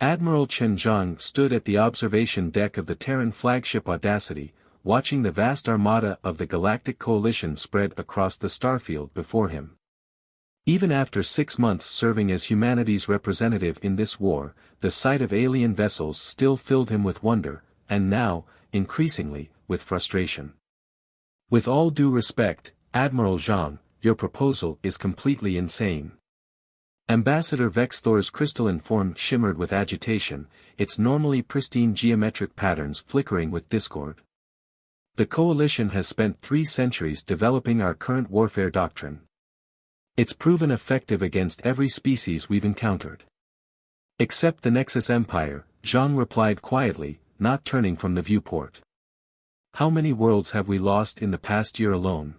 Admiral Chen Zhang stood at the observation deck of the Terran flagship Audacity, watching the vast armada of the Galactic Coalition spread across the starfield before him. Even after 6 months serving as humanity's representative in this war, the sight of alien vessels still filled him with wonder, and now, increasingly, with frustration. With all due respect, Admiral Zhang, your proposal is completely insane. Ambassador Vexthor's crystalline form shimmered with agitation, its normally pristine geometric patterns flickering with discord. The Coalition has spent 3 centuries developing our current warfare doctrine. It's proven effective against every species we've encountered. Except the Nexus Empire, Zhang replied quietly, not turning from the viewport. How many worlds have we lost in the past year alone?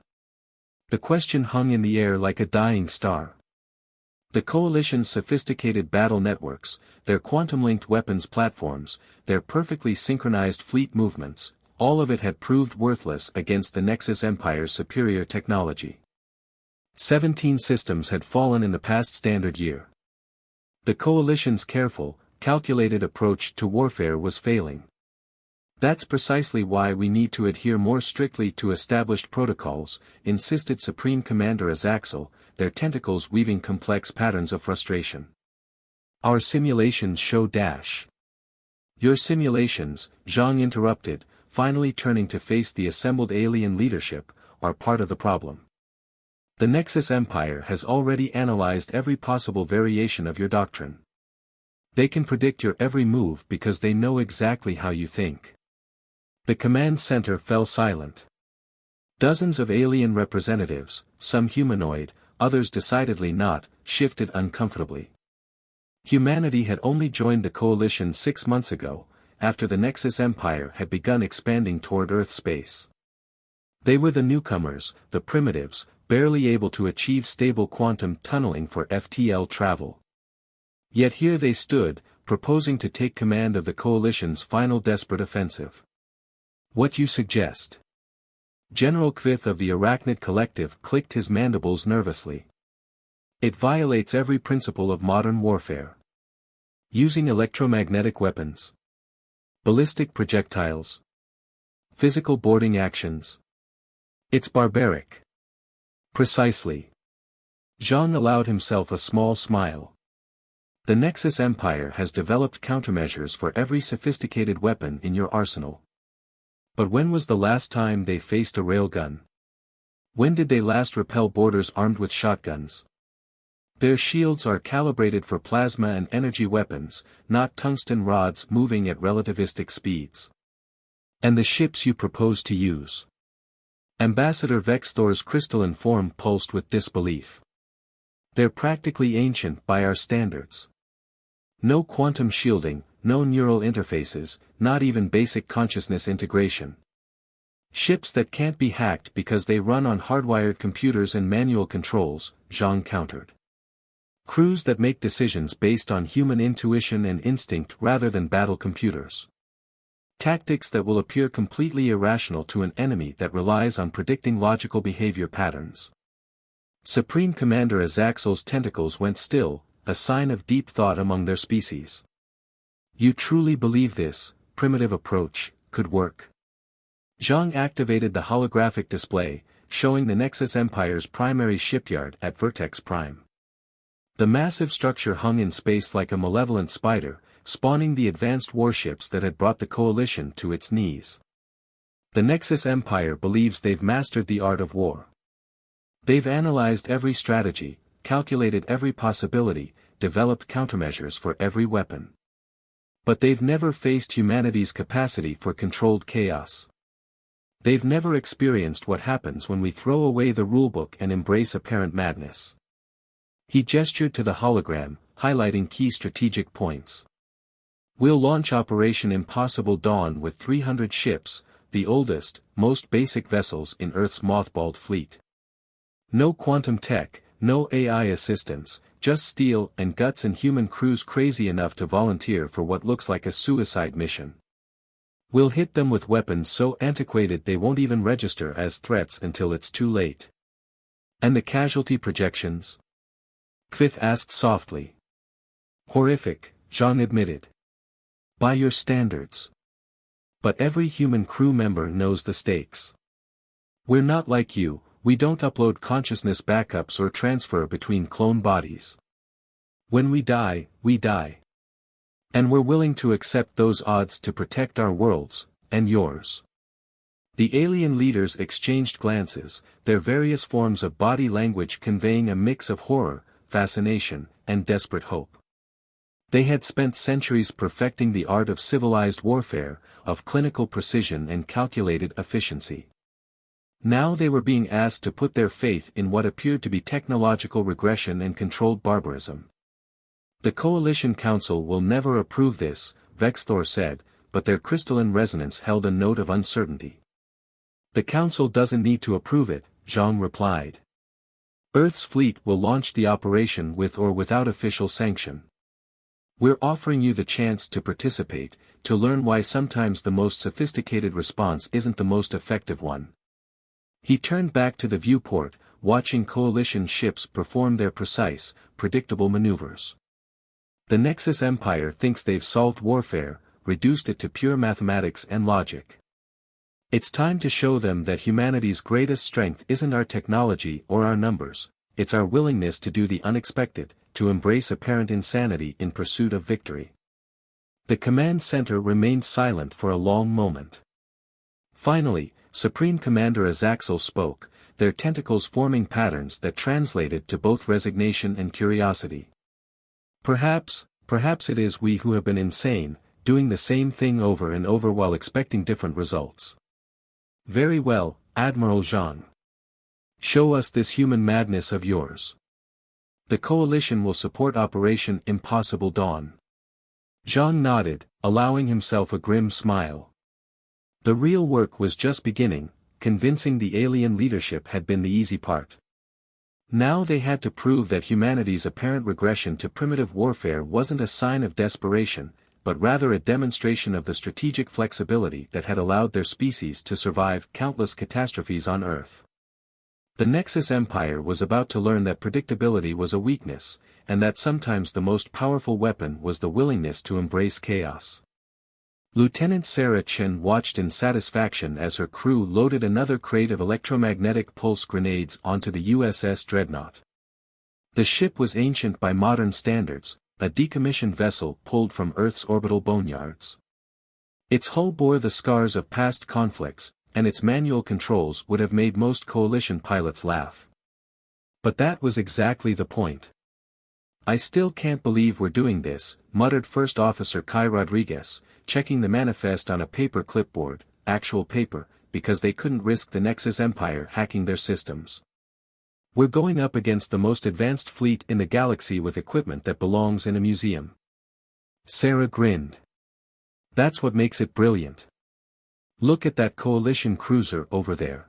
The question hung in the air like a dying star. The Coalition's sophisticated battle networks, their quantum-linked weapons platforms, their perfectly synchronized fleet movements, all of it had proved worthless against the Nexus Empire's superior technology. 17 systems had fallen in the past standard year. The Coalition's careful, calculated approach to warfare was failing. That's precisely why we need to adhere more strictly to established protocols, insisted Supreme Commander Azaxel, their tentacles weaving complex patterns of frustration. Our simulations show dash. Your simulations, Zhang interrupted, finally turning to face the assembled alien leadership, are part of the problem. The Nexus Empire has already analyzed every possible variation of your doctrine. They can predict your every move because they know exactly how you think. The command center fell silent. Dozens of alien representatives, some humanoid, others decidedly not, shifted uncomfortably. Humanity had only joined the Coalition 6 months ago, after the Nexus Empire had begun expanding toward Earth space. They were the newcomers, the primitives, barely able to achieve stable quantum tunneling for FTL travel. Yet here they stood, proposing to take command of the Coalition's final desperate offensive. What you suggest? General Kvith of the Arachnid Collective clicked his mandibles nervously. It violates every principle of modern warfare. Using electromagnetic weapons. Ballistic projectiles. Physical boarding actions. It's barbaric. Precisely. Zhang allowed himself a small smile. The Nexus Empire has developed countermeasures for every sophisticated weapon in your arsenal. But when was the last time they faced a railgun? When did they last repel boarders armed with shotguns? Their shields are calibrated for plasma and energy weapons, not tungsten rods moving at relativistic speeds. And the ships you propose to use? Ambassador Vexthor's crystalline form pulsed with disbelief. They're practically ancient by our standards. No quantum shielding, no neural interfaces, not even basic consciousness integration. Ships that can't be hacked because they run on hardwired computers and manual controls, Zhang countered. Crews that make decisions based on human intuition and instinct rather than battle computers. Tactics that will appear completely irrational to an enemy that relies on predicting logical behavior patterns. Supreme Commander Azaxel's tentacles went still, a sign of deep thought among their species. You truly believe this, primitive approach, could work? Zhang activated the holographic display, showing the Nexus Empire's primary shipyard at Vertex Prime. The massive structure hung in space like a malevolent spider, spawning the advanced warships that had brought the Coalition to its knees. The Nexus Empire believes they've mastered the art of war. They've analyzed every strategy, calculated every possibility, developed countermeasures for every weapon. But they've never faced humanity's capacity for controlled chaos. They've never experienced what happens when we throw away the rulebook and embrace apparent madness. He gestured to the hologram, highlighting key strategic points. We'll launch Operation Impossible Dawn with 300 ships, the oldest, most basic vessels in Earth's mothballed fleet. No quantum tech, no AI assistance, just steel and guts and human crews crazy enough to volunteer for what looks like a suicide mission. We'll hit them with weapons so antiquated they won't even register as threats until it's too late. And the casualty projections? Kvith asked softly. Horrific, Jean admitted. By your standards. But every human crew member knows the stakes. We're not like you, we don't upload consciousness backups or transfer between clone bodies. When we die, we die. And we're willing to accept those odds to protect our worlds, and yours. The alien leaders exchanged glances, their various forms of body language conveying a mix of horror, fascination, and desperate hope. They had spent centuries perfecting the art of civilized warfare, of clinical precision and calculated efficiency. Now they were being asked to put their faith in what appeared to be technological regression and controlled barbarism. The Coalition Council will never approve this, Vexthor said, but their crystalline resonance held a note of uncertainty. The Council doesn't need to approve it, Zhang replied. Earth's fleet will launch the operation with or without official sanction. We're offering you the chance to participate, to learn why sometimes the most sophisticated response isn't the most effective one. He turned back to the viewport, watching Coalition ships perform their precise, predictable maneuvers. The Nexus Empire thinks they've solved warfare, reduced it to pure mathematics and logic. It's time to show them that humanity's greatest strength isn't our technology or our numbers, it's our willingness to do the unexpected, to embrace apparent insanity in pursuit of victory. The command center remained silent for a long moment. Finally, Supreme Commander Azaxel spoke, their tentacles forming patterns that translated to both resignation and curiosity. Perhaps it is we who have been insane, doing the same thing over and over while expecting different results. Very well, Admiral Jean. Show us this human madness of yours. The Coalition will support Operation Impossible Dawn. Jean nodded, allowing himself a grim smile. The real work was just beginning, convincing the alien leadership had been the easy part. Now they had to prove that humanity's apparent regression to primitive warfare wasn't a sign of desperation, but rather a demonstration of the strategic flexibility that had allowed their species to survive countless catastrophes on Earth. The Nexus Empire was about to learn that predictability was a weakness, and that sometimes the most powerful weapon was the willingness to embrace chaos. Lieutenant Sarah Chen watched in satisfaction as her crew loaded another crate of electromagnetic pulse grenades onto the USS Dreadnought. The ship was ancient by modern standards, a decommissioned vessel pulled from Earth's orbital boneyards. Its hull bore the scars of past conflicts, and its manual controls would have made most Coalition pilots laugh. But that was exactly the point. I still can't believe we're doing this, muttered First Officer Kai Rodriguez, checking the manifest on a paper clipboard, actual paper, because they couldn't risk the Nexus Empire hacking their systems. We're going up against the most advanced fleet in the galaxy with equipment that belongs in a museum. Sarah grinned. That's what makes it brilliant. Look at that Coalition cruiser over there.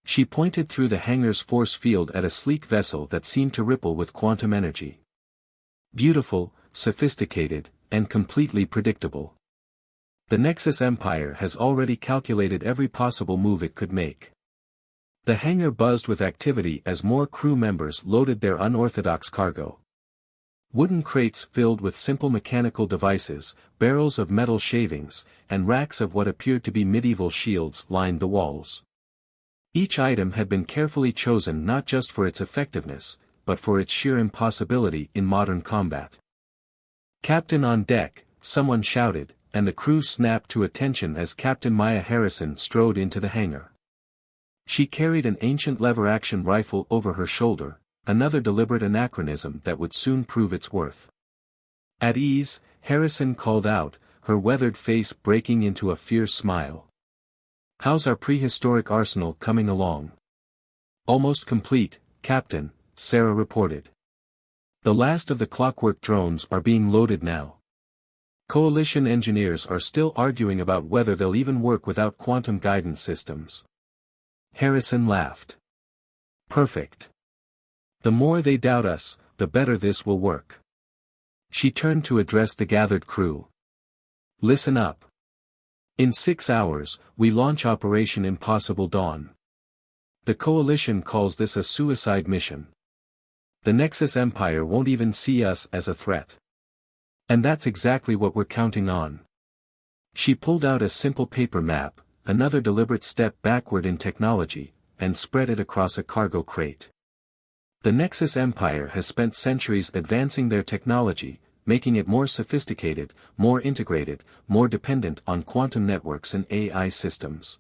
She pointed through the hangar's force field at a sleek vessel that seemed to ripple with quantum energy. Beautiful, sophisticated, and completely predictable. The Nexus Empire has already calculated every possible move it could make. The hangar buzzed with activity as more crew members loaded their unorthodox cargo. Wooden crates filled with simple mechanical devices, barrels of metal shavings, and racks of what appeared to be medieval shields lined the walls. Each item had been carefully chosen not just for its effectiveness, but for its sheer impossibility in modern combat. "Captain on deck," someone shouted, and the crew snapped to attention as Captain Maya Harrison strode into the hangar. She carried an ancient lever-action rifle over her shoulder, another deliberate anachronism that would soon prove its worth. At ease, Harrison called out, her weathered face breaking into a fierce smile. "How's our prehistoric arsenal coming along?" "Almost complete, Captain," Sarah reported. "The last of the clockwork drones are being loaded now. Coalition engineers are still arguing about whether they'll even work without quantum guidance systems." Harrison laughed. "Perfect. The more they doubt us, the better this will work." She turned to address the gathered crew. "Listen up. In 6 hours, we launch Operation Impossible Dawn. The Coalition calls this a suicide mission. The Nexus Empire won't even see us as a threat. And that's exactly what we're counting on. She pulled out a simple paper map, another deliberate step backward in technology, and spread it across a cargo crate. The Nexus Empire has spent centuries advancing their technology, making it more sophisticated, more integrated, more dependent on quantum networks and AI systems.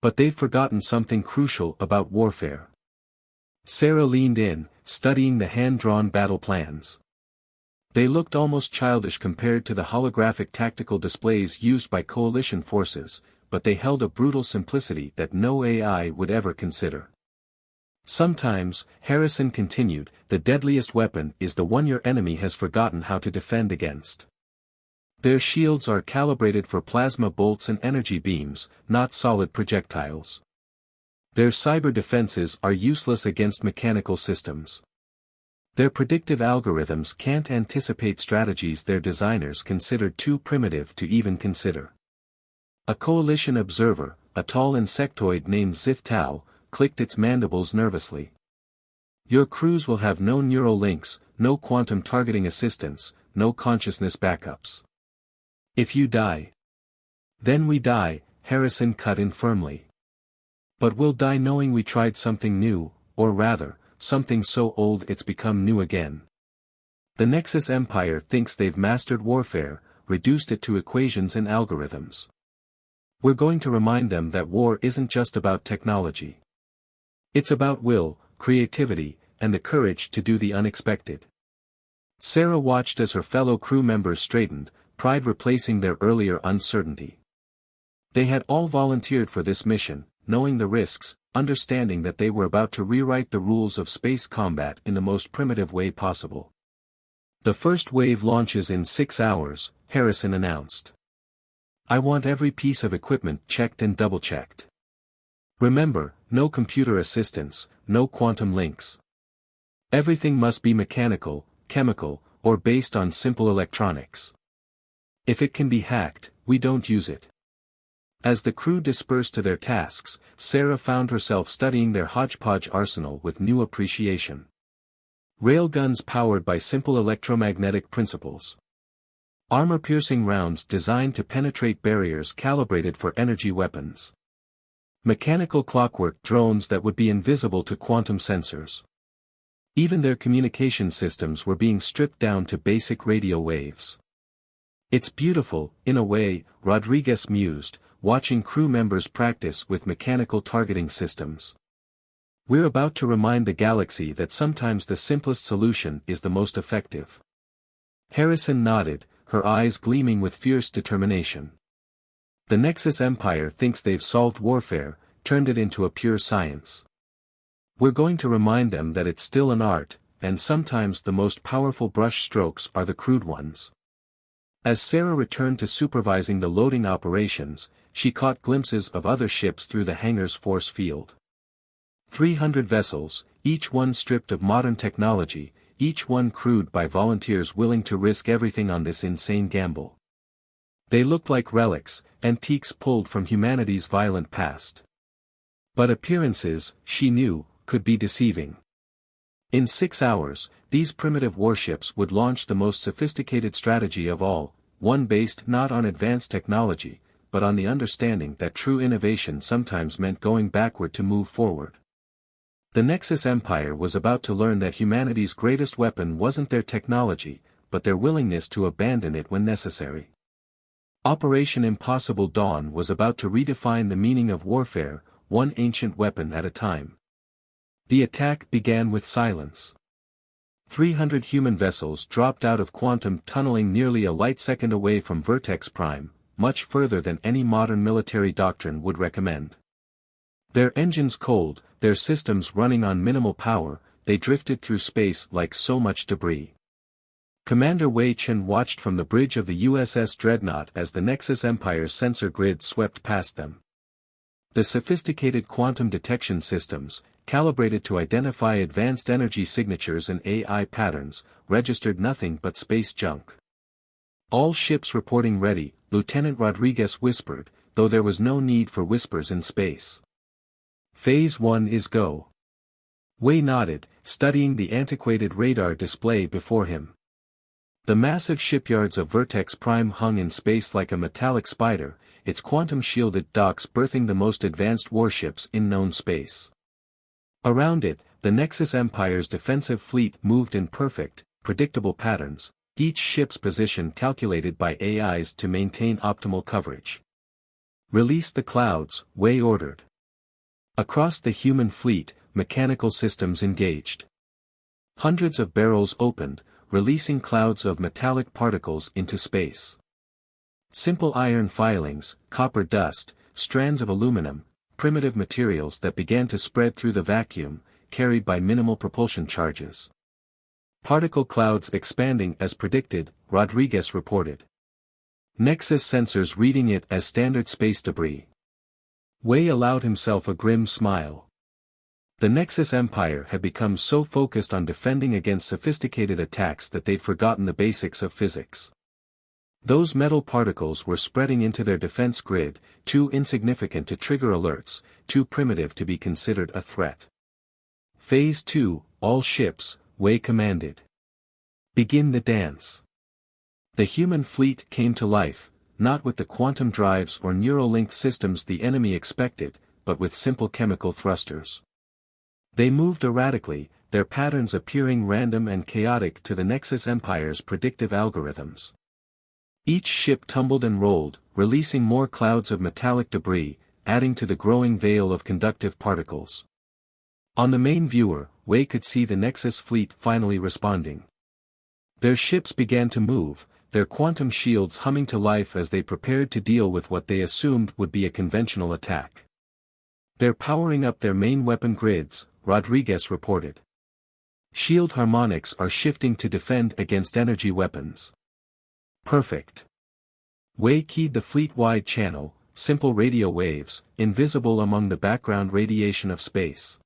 But they've forgotten something crucial about warfare. Sarah leaned in, studying the hand-drawn battle plans. They looked almost childish compared to the holographic tactical displays used by coalition forces, but they held a brutal simplicity that no AI would ever consider. Sometimes, Harrison continued, the deadliest weapon is the one your enemy has forgotten how to defend against. Their shields are calibrated for plasma bolts and energy beams, not solid projectiles. Their cyber defenses are useless against mechanical systems. Their predictive algorithms can't anticipate strategies their designers considered too primitive to even consider. A coalition observer, a tall insectoid named Zith-Tau, clicked its mandibles nervously. Your crews will have no neural links, no quantum targeting assistance, no consciousness backups. If you die, then we die, Harrison cut in firmly. But we'll die knowing we tried something new, or rather, something so old it's become new again. The Nexus Empire thinks they've mastered warfare, reduced it to equations and algorithms. We're going to remind them that war isn't just about technology. It's about will, creativity, and the courage to do the unexpected. Sarah watched as her fellow crew members straightened, pride replacing their earlier uncertainty. They had all volunteered for this mission, knowing the risks, understanding that they were about to rewrite the rules of space combat in the most primitive way possible. The first wave launches in 6 hours, Harrison announced. I want every piece of equipment checked and double-checked. Remember, no computer assistance, no quantum links. Everything must be mechanical, chemical, or based on simple electronics. If it can be hacked, we don't use it. As the crew dispersed to their tasks, Sarah found herself studying their hodgepodge arsenal with new appreciation. Railguns powered by simple electromagnetic principles. Armor-piercing rounds designed to penetrate barriers calibrated for energy weapons. Mechanical clockwork drones that would be invisible to quantum sensors. Even their communication systems were being stripped down to basic radio waves. It's beautiful, in a way, Rodriguez mused, watching crew members practice with mechanical targeting systems. We're about to remind the galaxy that sometimes the simplest solution is the most effective. Harrison nodded, her eyes gleaming with fierce determination. The Nexus Empire thinks they've solved warfare, turned it into a pure science. We're going to remind them that it's still an art, and sometimes the most powerful brush strokes are the crude ones. As Sarah returned to supervising the loading operations, she caught glimpses of other ships through the hangar's force field. 300 vessels, each one stripped of modern technology, each one crewed by volunteers willing to risk everything on this insane gamble. They looked like relics, antiques pulled from humanity's violent past. But appearances, she knew, could be deceiving. In 6 hours, these primitive warships would launch the most sophisticated strategy of all, one based not on advanced technology, but on the understanding that true innovation sometimes meant going backward to move forward. The Nexus Empire was about to learn that humanity's greatest weapon wasn't their technology, but their willingness to abandon it when necessary. Operation Impossible Dawn was about to redefine the meaning of warfare, one ancient weapon at a time. The attack began with silence. 300 human vessels dropped out of quantum tunneling nearly a light second away from Vertex Prime, much further than any modern military doctrine would recommend. Their engines cold, their systems running on minimal power, they drifted through space like so much debris. Commander Wei Chen watched from the bridge of the USS Dreadnought as the Nexus Empire's sensor grid swept past them. The sophisticated quantum detection systems, calibrated to identify advanced energy signatures and AI patterns, registered nothing but space junk. All ships reporting ready, Lieutenant Rodriguez whispered, though there was no need for whispers in space. Phase 1 is go. Wei nodded, studying the antiquated radar display before him. The massive shipyards of Vertex Prime hung in space like a metallic spider, its quantum-shielded docks berthing the most advanced warships in known space. Around it, the Nexus Empire's defensive fleet moved in perfect, predictable patterns, each ship's position calculated by AIs to maintain optimal coverage. "Release the clouds," Wei ordered. Across the human fleet, mechanical systems engaged. Hundreds of barrels opened, releasing clouds of metallic particles into space. Simple iron filings, copper dust, strands of aluminum, primitive materials that began to spread through the vacuum, carried by minimal propulsion charges. Particle clouds expanding as predicted, Rodriguez reported. Nexus sensors reading it as standard space debris. Wei allowed himself a grim smile. The Nexus Empire had become so focused on defending against sophisticated attacks that they'd forgotten the basics of physics. Those metal particles were spreading into their defense grid, too insignificant to trigger alerts, too primitive to be considered a threat. Phase 2, all ships, Wei commanded. Begin the dance. The human fleet came to life, not with the quantum drives or neural link systems the enemy expected, but with simple chemical thrusters. They moved erratically, their patterns appearing random and chaotic to the Nexus Empire's predictive algorithms. Each ship tumbled and rolled, releasing more clouds of metallic debris, adding to the growing veil of conductive particles. On the main viewer, Wei could see the Nexus fleet finally responding. Their ships began to move, their quantum shields humming to life as they prepared to deal with what they assumed would be a conventional attack. "They're powering up their main weapon grids," Rodriguez reported. "Shield harmonics are shifting to defend against energy weapons." "Perfect." Wei keyed the fleet-wide channel, simple radio waves, invisible among the background radiation of space.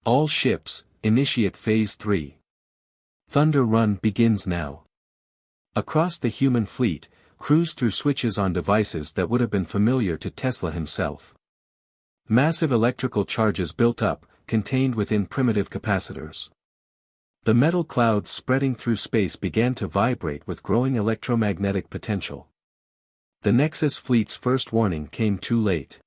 "All ships, initiate Phase 3. Thunder Run begins now." Across the human fleet, crews threw switches on devices that would have been familiar to Tesla himself. Massive electrical charges built up, contained within primitive capacitors. The metal clouds spreading through space began to vibrate with growing electromagnetic potential. The Nexus fleet's first warning came too late.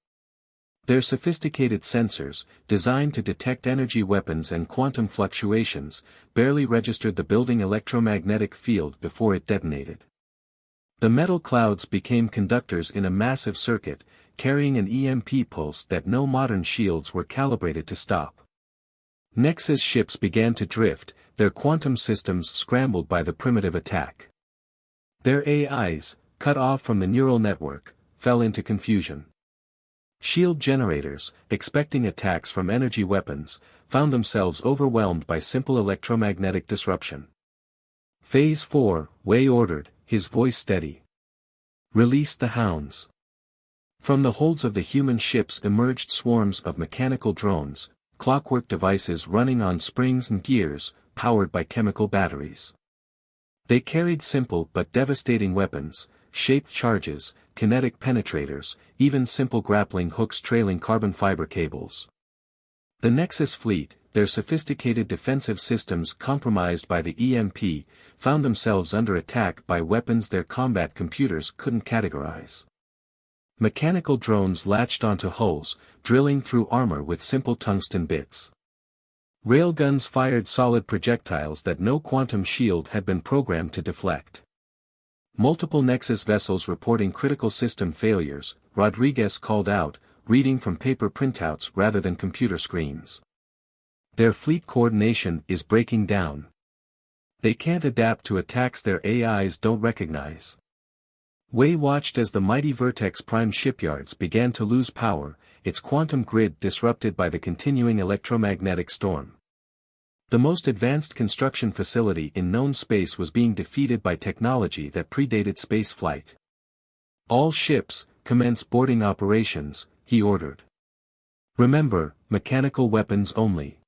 Their sophisticated sensors, designed to detect energy weapons and quantum fluctuations, barely registered the building electromagnetic field before it detonated. The metal clouds became conductors in a massive circuit, carrying an EMP pulse that no modern shields were calibrated to stop. Nexus ships began to drift, their quantum systems scrambled by the primitive attack. Their AIs, cut off from the neural network, fell into confusion. Shield generators, expecting attacks from energy weapons, found themselves overwhelmed by simple electromagnetic disruption. "Phase 4, Wei ordered, his voice steady. "Release the hounds." From the holds of the human ships emerged swarms of mechanical drones, clockwork devices running on springs and gears, powered by chemical batteries. They carried simple but devastating weapons, shaped charges, kinetic penetrators, even simple grappling hooks trailing carbon fiber cables. The Nexus fleet, their sophisticated defensive systems compromised by the EMP, found themselves under attack by weapons their combat computers couldn't categorize. Mechanical drones latched onto hulls, drilling through armor with simple tungsten bits. Railguns fired solid projectiles that no quantum shield had been programmed to deflect. Multiple Nexus vessels reporting critical system failures, Rodriguez called out, reading from paper printouts rather than computer screens. "Their fleet coordination is breaking down. They can't adapt to attacks their AIs don't recognize." Wei watched as the mighty Vertex Prime shipyards began to lose power, its quantum grid disrupted by the continuing electromagnetic storm. The most advanced construction facility in known space was being defeated by technology that predated spaceflight. "All ships, commence boarding operations," he ordered. "Remember, mechanical weapons only.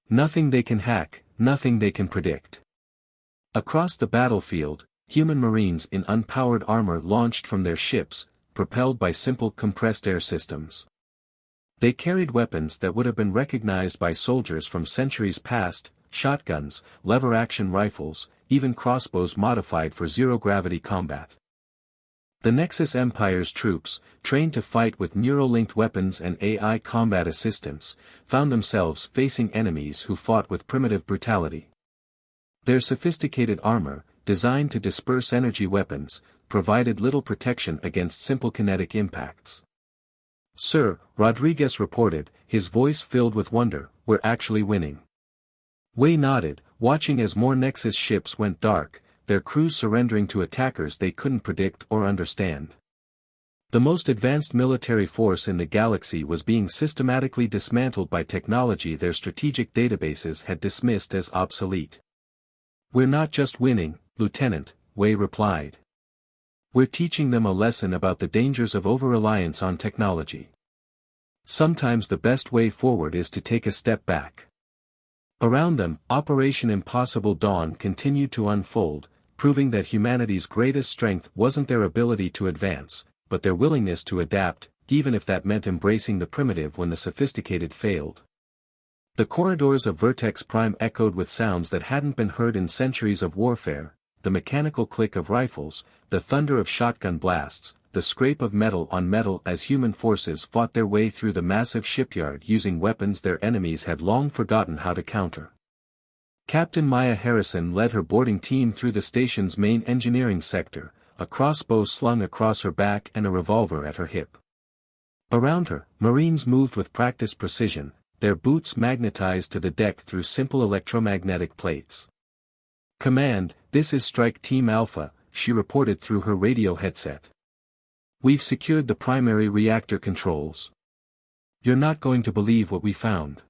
Nothing they can hack, nothing they can predict." Across the battlefield, human marines in unpowered armor launched from their ships, propelled by simple compressed air systems. They carried weapons that would have been recognized by soldiers from centuries past, shotguns, lever-action rifles, even crossbows modified for zero-gravity combat. The Nexus Empire's troops, trained to fight with neural-linked weapons and AI combat assistance, found themselves facing enemies who fought with primitive brutality. Their sophisticated armor, designed to disperse energy weapons, provided little protection against simple kinetic impacts. "Sir," Rodriguez reported, his voice filled with wonder, "we're actually winning." Wei nodded, watching as more Nexus ships went dark, their crews surrendering to attackers they couldn't predict or understand. The most advanced military force in the galaxy was being systematically dismantled by technology their strategic databases had dismissed as obsolete. "We're not just winning, Lieutenant," Wei replied. "We're teaching them a lesson about the dangers of over-reliance on technology. Sometimes the best way forward is to take a step back." Around them, Operation Impossible Dawn continued to unfold, proving that humanity's greatest strength wasn't their ability to advance, but their willingness to adapt, even if that meant embracing the primitive when the sophisticated failed. The corridors of Vertex Prime echoed with sounds that hadn't been heard in centuries of warfare: the mechanical click of rifles, the thunder of shotgun blasts, the scrape of metal on metal as human forces fought their way through the massive shipyard using weapons their enemies had long forgotten how to counter. Captain Maya Harrison led her boarding team through the station's main engineering sector, a crossbow slung across her back and a revolver at her hip. Around her, Marines moved with practiced precision, their boots magnetized to the deck through simple electromagnetic plates. "Command, this is Strike Team Alpha," she reported through her radio headset. "We've secured the primary reactor controls. You're not going to believe what we found."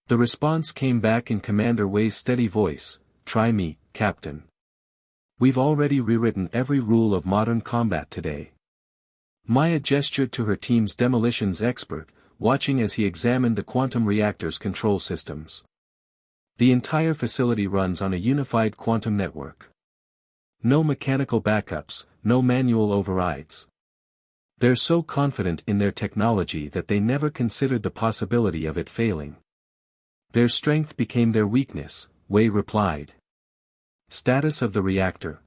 The response came back in Commander Wei's steady voice, "Try me, Captain. We've already rewritten every rule of modern combat today." Maya gestured to her team's demolitions expert, watching as he examined the quantum reactor's control systems. "The entire facility runs on a unified quantum network. No mechanical backups, no manual overrides. They're so confident in their technology that they never considered the possibility of it failing." "Their strength became their weakness," Wei replied. "Status of the reactor.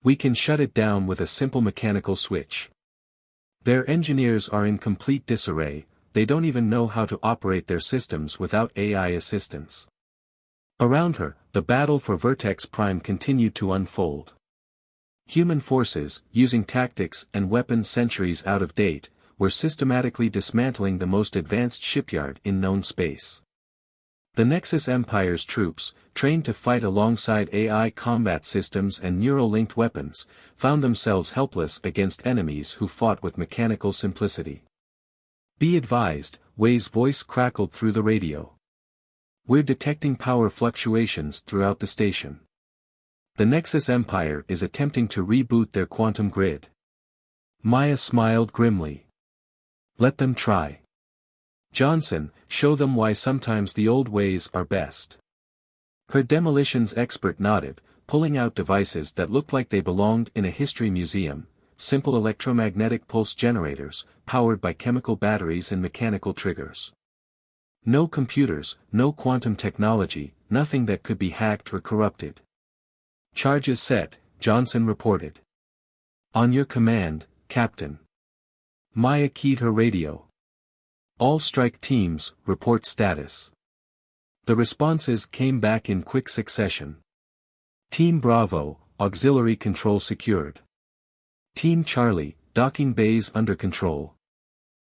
We can shut it down with a simple mechanical switch. Their engineers are in complete disarray, they don't even know how to operate their systems without AI assistance." Around her, the battle for Vertex Prime continued to unfold. Human forces, using tactics and weapons centuries out of date, were systematically dismantling the most advanced shipyard in known space. The Nexus Empire's troops, trained to fight alongside AI combat systems and neural-linked weapons, found themselves helpless against enemies who fought with mechanical simplicity. "Be advised," Wei's voice crackled through the radio. "We're detecting power fluctuations throughout the station. The Nexus Empire is attempting to reboot their quantum grid." Maya smiled grimly. "Let them try. Johnson, show them why sometimes the old ways are best." Her demolitions expert nodded, pulling out devices that looked like they belonged in a history museum, simple electromagnetic pulse generators, powered by chemical batteries and mechanical triggers. No computers, no quantum technology, nothing that could be hacked or corrupted. "Charges set," Johnson reported. "On your command, Captain." Maya keyed her radio. "All strike teams, report status." The responses came back in quick succession. "Team Bravo, auxiliary control secured. Team Charlie, docking bays under control.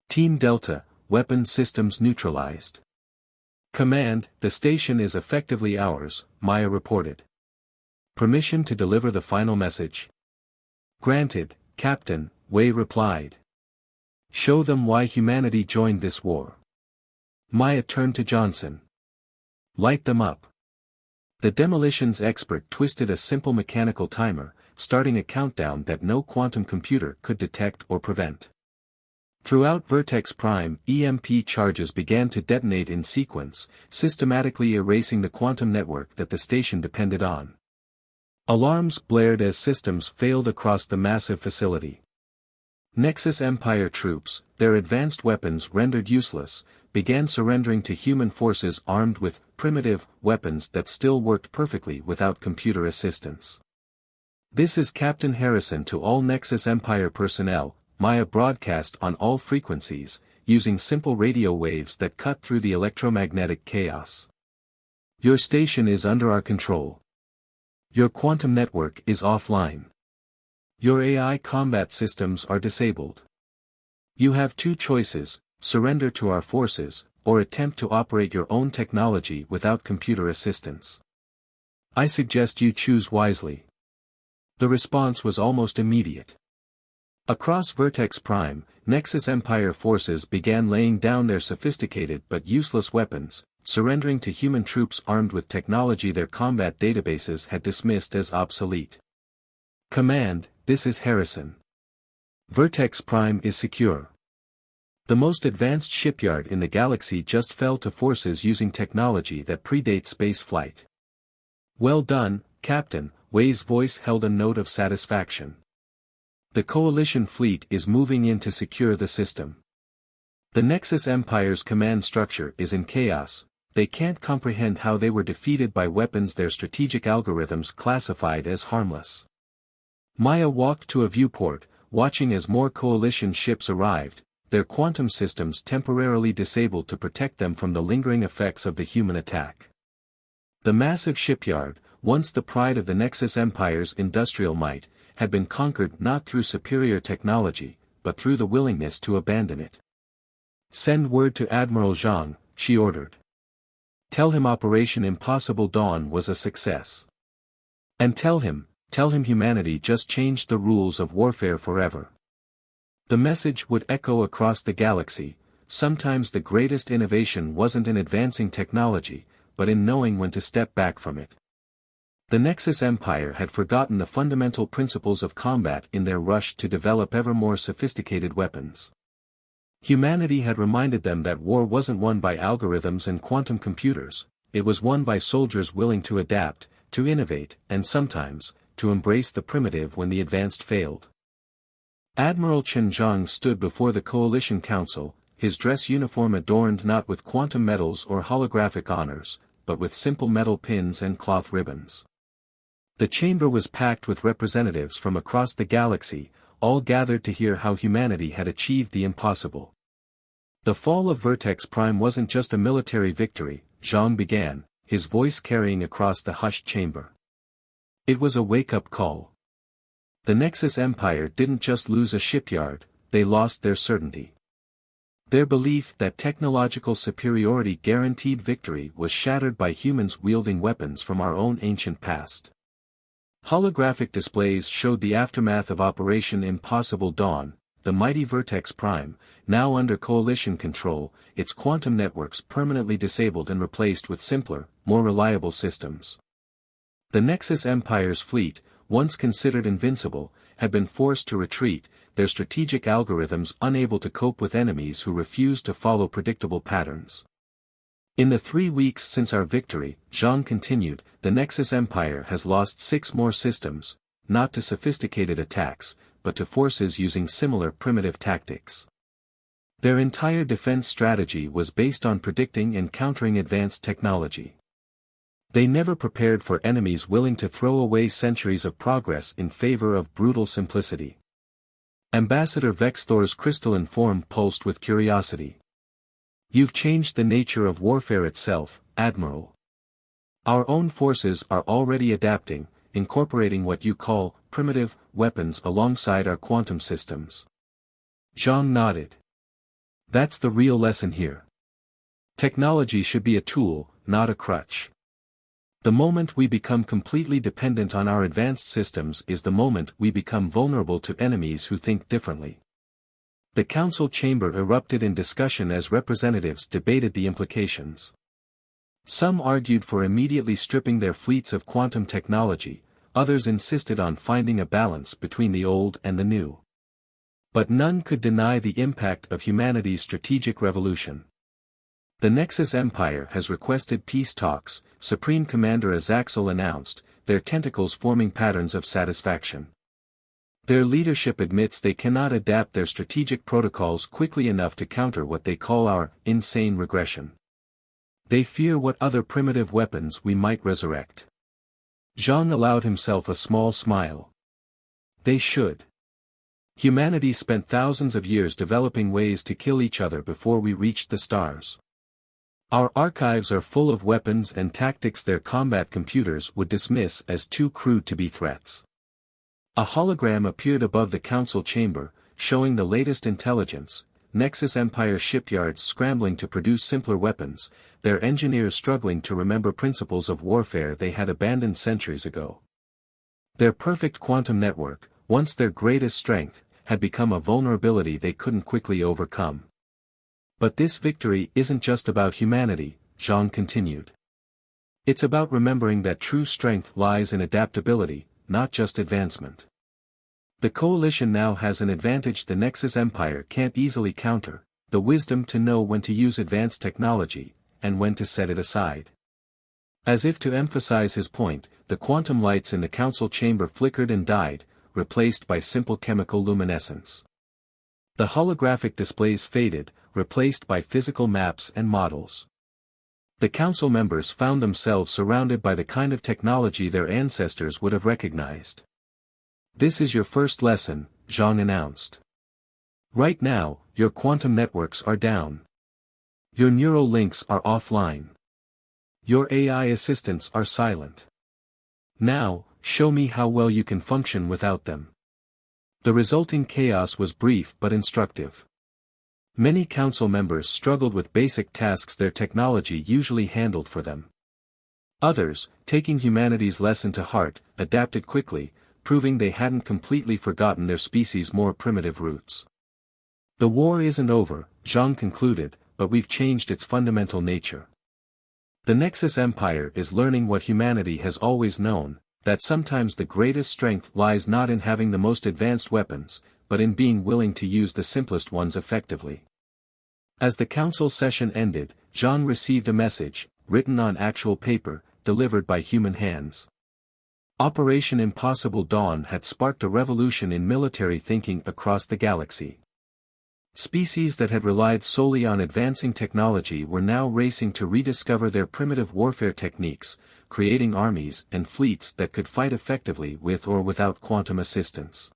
Team Delta, weapons systems neutralized." "Command, the station is effectively ours," Maya reported. "Permission to deliver the final message?" "Granted, Captain," Wei replied. "Show them why humanity joined this war." Maya turned to Johnson. "Light them up." The demolitions expert twisted a simple mechanical timer, starting a countdown that no quantum computer could detect or prevent. Throughout Vertex Prime, EMP charges began to detonate in sequence, systematically erasing the quantum network that the station depended on. Alarms blared as systems failed across the massive facility. Nexus Empire troops, their advanced weapons rendered useless, began surrendering to human forces armed with primitive weapons that still worked perfectly without computer assistance. This is Captain Harrison to all Nexus Empire personnel. Maya broadcast on all frequencies, using simple radio waves that cut through the electromagnetic chaos. Your station is under our control. Your quantum network is offline. Your AI combat systems are disabled. You have two choices: surrender to our forces, or attempt to operate your own technology without computer assistance. I suggest you choose wisely. The response was almost immediate. Across Vertex Prime, Nexus Empire forces began laying down their sophisticated but useless weapons, surrendering to human troops armed with technology their combat databases had dismissed as obsolete. Command, this is Harrison. Vertex Prime is secure. The most advanced shipyard in the galaxy just fell to forces using technology that predates space flight. Well done, Captain, Wei's voice held a note of satisfaction. The Coalition fleet is moving in to secure the system. The Nexus Empire's command structure is in chaos. They can't comprehend how they were defeated by weapons their strategic algorithms classified as harmless. Maya walked to a viewport, watching as more Coalition ships arrived, their quantum systems temporarily disabled to protect them from the lingering effects of the human attack. The massive shipyard, once the pride of the Nexus Empire's industrial might, had been conquered not through superior technology, but through the willingness to abandon it. Send word to Admiral Zhang, she ordered. Tell him Operation Impossible Dawn was a success. And tell him humanity just changed the rules of warfare forever. The message would echo across the galaxy. Sometimes the greatest innovation wasn't in advancing technology, but in knowing when to step back from it. The Nexus Empire had forgotten the fundamental principles of combat in their rush to develop ever more sophisticated weapons. Humanity had reminded them that war wasn't won by algorithms and quantum computers, it was won by soldiers willing to adapt, to innovate, and sometimes, to embrace the primitive when the advanced failed. Admiral Chen Zhang stood before the Coalition Council, his dress uniform adorned not with quantum medals or holographic honors, but with simple metal pins and cloth ribbons. The chamber was packed with representatives from across the galaxy, all gathered to hear how humanity had achieved the impossible. The fall of Vertex Prime wasn't just a military victory, Zhang began, his voice carrying across the hushed chamber. It was a wake-up call. The Nexus Empire didn't just lose a shipyard, they lost their certainty. Their belief that technological superiority guaranteed victory was shattered by humans wielding weapons from our own ancient past. Holographic displays showed the aftermath of Operation Impossible Dawn, the mighty Vertex Prime, now under Coalition control, its quantum networks permanently disabled and replaced with simpler, more reliable systems. The Nexus Empire's fleet, once considered invincible, had been forced to retreat, their strategic algorithms unable to cope with enemies who refused to follow predictable patterns. In the 3 weeks since our victory, Zhang continued, the Nexus Empire has lost 6 more systems, not to sophisticated attacks, but to forces using similar primitive tactics. Their entire defense strategy was based on predicting and countering advanced technology. They never prepared for enemies willing to throw away centuries of progress in favor of brutal simplicity. Ambassador Vexthor's crystalline form pulsed with curiosity. You've changed the nature of warfare itself, Admiral. Our own forces are already adapting, incorporating what you call primitive weapons alongside our quantum systems. Zhang nodded. That's the real lesson here. Technology should be a tool, not a crutch. The moment we become completely dependent on our advanced systems is the moment we become vulnerable to enemies who think differently. The council chamber erupted in discussion as representatives debated the implications. Some argued for immediately stripping their fleets of quantum technology, others insisted on finding a balance between the old and the new. But none could deny the impact of humanity's strategic revolution. The Nexus Empire has requested peace talks, Supreme Commander Azaxel announced, their tentacles forming patterns of satisfaction. Their leadership admits they cannot adapt their strategic protocols quickly enough to counter what they call our insane regression. They fear what other primitive weapons we might resurrect. Jean allowed himself a small smile. They should. Humanity spent thousands of years developing ways to kill each other before we reached the stars. Our archives are full of weapons and tactics their combat computers would dismiss as too crude to be threats. A hologram appeared above the council chamber, showing the latest intelligence: Nexus Empire shipyards scrambling to produce simpler weapons, their engineers struggling to remember principles of warfare they had abandoned centuries ago. Their perfect quantum network, once their greatest strength, had become a vulnerability they couldn't quickly overcome. But this victory isn't just about humanity, Jean continued. It's about remembering that true strength lies in adaptability, not just advancement. The Coalition now has an advantage the Nexus Empire can't easily counter: the wisdom to know when to use advanced technology, and when to set it aside. As if to emphasize his point, the quantum lights in the council chamber flickered and died, replaced by simple chemical luminescence. The holographic displays faded, replaced by physical maps and models. The council members found themselves surrounded by the kind of technology their ancestors would have recognized. "This is your first lesson," Jean announced. "Right now, your quantum networks are down. Your neural links are offline. Your AI assistants are silent. Now, show me how well you can function without them." The resulting chaos was brief but instructive. Many council members struggled with basic tasks their technology usually handled for them. Others, taking humanity's lesson to heart, adapted quickly, proving they hadn't completely forgotten their species' more primitive roots. "The war isn't over," Jean concluded, "but we've changed its fundamental nature. The Nexus Empire is learning what humanity has always known, that sometimes the greatest strength lies not in having the most advanced weapons, but in being willing to use the simplest ones effectively." As the council session ended, Jean received a message, written on actual paper, delivered by human hands. Operation Impossible Dawn had sparked a revolution in military thinking across the galaxy. Species that had relied solely on advancing technology were now racing to rediscover their primitive warfare techniques, creating armies and fleets that could fight effectively with or without quantum assistance.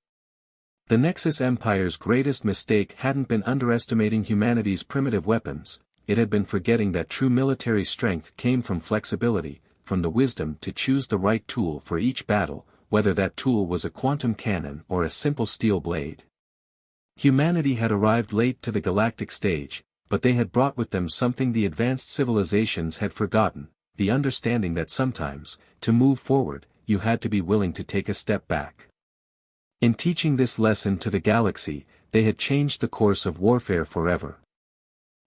The Nexus Empire's greatest mistake hadn't been underestimating humanity's primitive weapons, it had been forgetting that true military strength came from flexibility, from the wisdom to choose the right tool for each battle, whether that tool was a quantum cannon or a simple steel blade. Humanity had arrived late to the galactic stage, but they had brought with them something the advanced civilizations had forgotten: the understanding that sometimes, to move forward, you had to be willing to take a step back. In teaching this lesson to the galaxy, they had changed the course of warfare forever.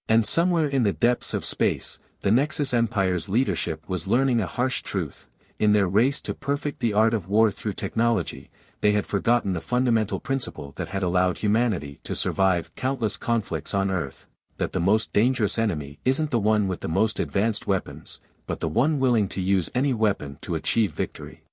And somewhere in the depths of space, the Nexus Empire's leadership was learning a harsh truth: in their race to perfect the art of war through technology, they had forgotten the fundamental principle that had allowed humanity to survive countless conflicts on Earth, that the most dangerous enemy isn't the one with the most advanced weapons, but the one willing to use any weapon to achieve victory.